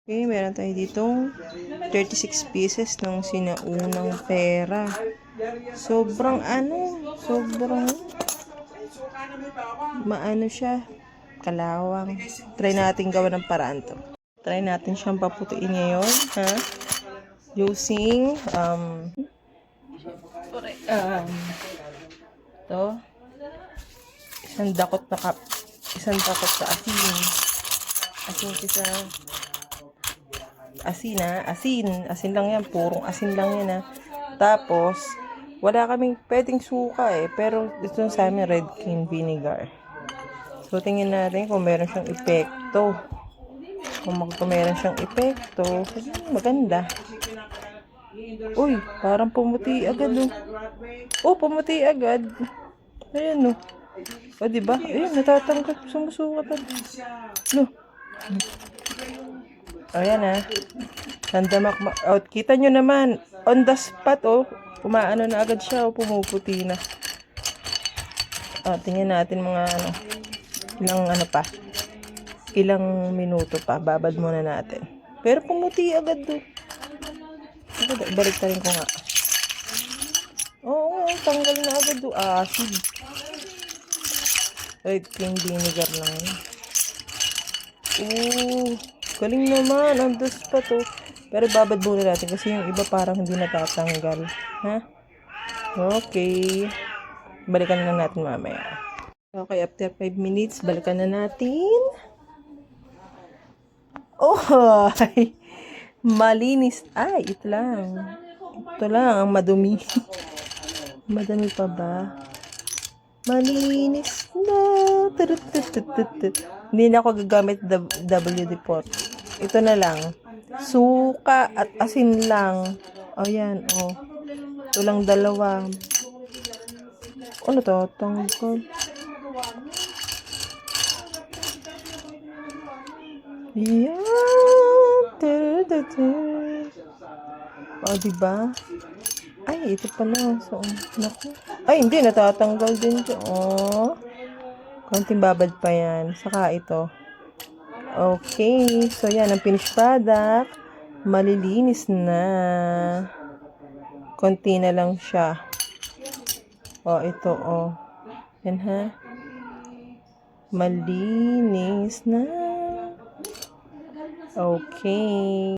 Okay, meron tayo ditong 36 pieces ng sinaunang pera. Sobrang maano siya, kalawang. Try natin gawa ng paraan to. Try natin siyang paputiin ngayon, ha? Using, to, isang dakot sa asin. Asin lang yan, purong asin lang yan, ha. Tapos, wala kaming pwedeng suka pero ito sa amin red cane vinegar. So, tingnan natin kung meron siyang epekto. Kung meron siyang epekto, maganda. Uy, parang pumuti agad, pumuti agad. Ayan, O, diba? Ayan, natatanggap, sumusukat. No. Ayan, nandamak out. Kita nyo naman, on the spot, umaano na agad siya, pumuputi na. Tingnan natin mga ilang minuto pa, babad muna natin. Pero pumuti agad, balik rin ko nga. Oo, tanggal na agad, acid. Red cane vinegar lang yun. Galing naman, on the spot, Pero babad muna natin kasi yung iba parang hindi natatanggal. Ha? Okay. Balikan na natin mamaya. Okay, after 5 minutes, balikan na natin. Malinis. Ito lang. Ito lang ang madumi. Madami pa ba? Malinis na. Hindi na ako gagamit WD-40. Ito na lang. Suka at asin lang. Yan, Ito lang dalawa. Ano to? Tanggal. Yan. Diba? Ito pala. So, naku. Hindi. Natatanggal din siya. Konting babad pa yan. Saka ito. Okay. So, yan. Ang finished product. Malilinis na. Konti na lang siya. Ito, Yan, ha. Malinis na. Okay.